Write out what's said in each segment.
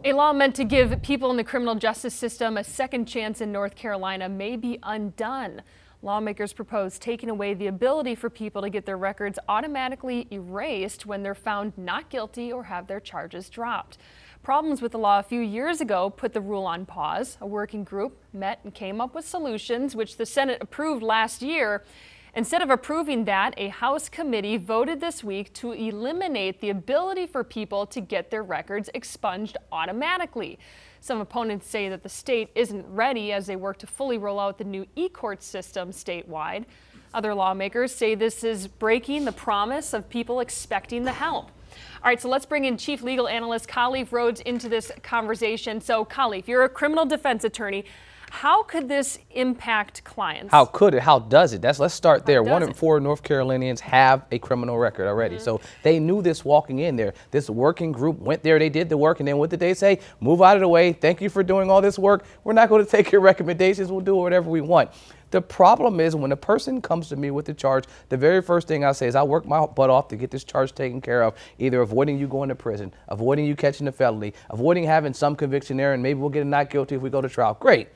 A law meant to give people in the criminal justice system a second chance in North Carolina may be undone. Lawmakers propose taking away the ability for people to get their records automatically erased when they're found not guilty or have their charges dropped. Problems with the law a few years ago put the rule on pause. A working group met and came up with solutions, which the Senate approved last year. Instead of approving that, a House committee voted this week to eliminate the ability for people to get their records expunged automatically. Some opponents say that the state isn't ready as they work to fully roll out the new e-court system statewide. Other lawmakers say this is breaking the promise of people expecting the help. All right, so let's bring in Chief Legal Analyst Khalif Rhodes into this conversation. So, Khalif, you're a criminal defense attorney. How could this impact clients? How could it? How does it? Let's start there. 1 in 4 North Carolinians have a criminal record already. So they knew this walking in there. This working group went there, they did the work, and then what did they say? Move out of the way. Thank you for doing all this work. We're not going to take your recommendations. We'll do whatever we want. The problem is when a person comes to me with the charge, the very first thing I say is I work my butt off to get this charge taken care of, either avoiding you going to prison, avoiding you catching a felony, avoiding having some conviction there, and maybe we'll get a not guilty if we go to trial. Great.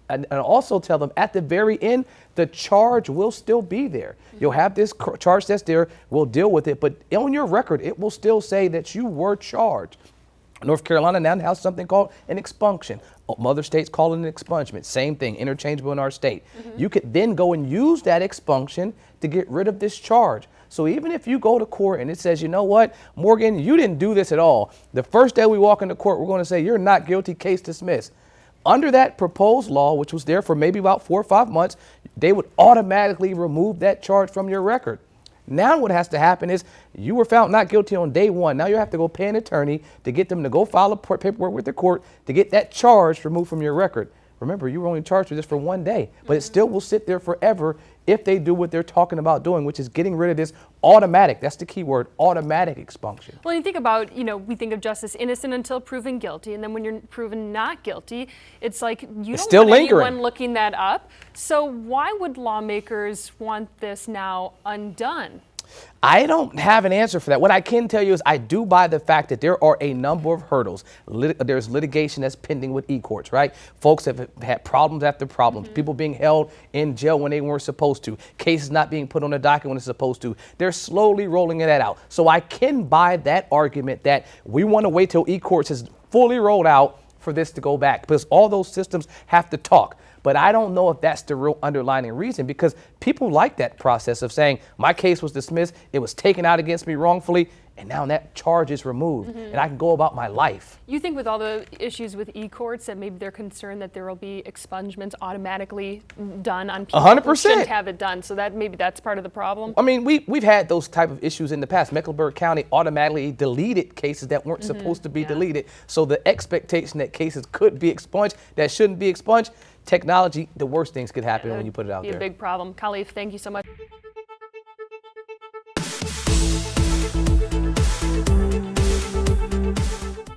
And also tell them at the very end, the charge will still be there. You'll have this charge that's there, we'll deal with it, but on your record, it will still say that you were charged. North Carolina now has something called an expunction. Other states call it an expungement. Same thing, interchangeable in our state. You could then go and use that expunction to get rid of this charge. So even if you go to court and it says, you know what, Morgan, you didn't do this at all. The first day we walk into court, we're going to say you're not guilty, case dismissed. Under that proposed law, which was there for maybe about 4 or 5 months, they would automatically remove that charge from your record. Now what has to happen is you were found not guilty on day 1. Now you have to go pay an attorney to get them to go file a paperwork with the court to get that charge removed from your record. Remember, you were only charged with this for 1 day, but it still will sit there forever if they do what they're talking about doing, which is getting rid of this automatic, that's the key word, automatic expunction. Well, you think about, we think of justice innocent until proven guilty, and then when you're proven not guilty, it's like you don't want anyone looking that up. So why would lawmakers want this now undone? I don't have an answer for that. What I can tell you is I do buy the fact that there are a number of hurdles. There's litigation that's pending with e-courts, right? Folks have had problems after problems. People being held in jail when they weren't supposed to. Cases not being put on the docket when it's supposed to. They're slowly rolling that out. So I can buy that argument that we want to wait till e-courts is fully rolled out for this to go back, because all those systems have to talk. But I don't know if that's the real underlying reason, because people like that process of saying my case was dismissed, it was taken out against me wrongfully, and now that charge is removed, and I can go about my life. You think with all the issues with e-courts that maybe they're concerned that there will be expungements automatically done on people 100%. who shouldn't have it done, so that maybe that's part of the problem? I mean, we've had those type of issues in the past. Mecklenburg County automatically deleted cases that weren't supposed to be deleted, so the expectation that cases could be expunged that shouldn't be expunged, technology, the worst things could happen when you put it out there. Be a big problem. Khalif, thank you so much.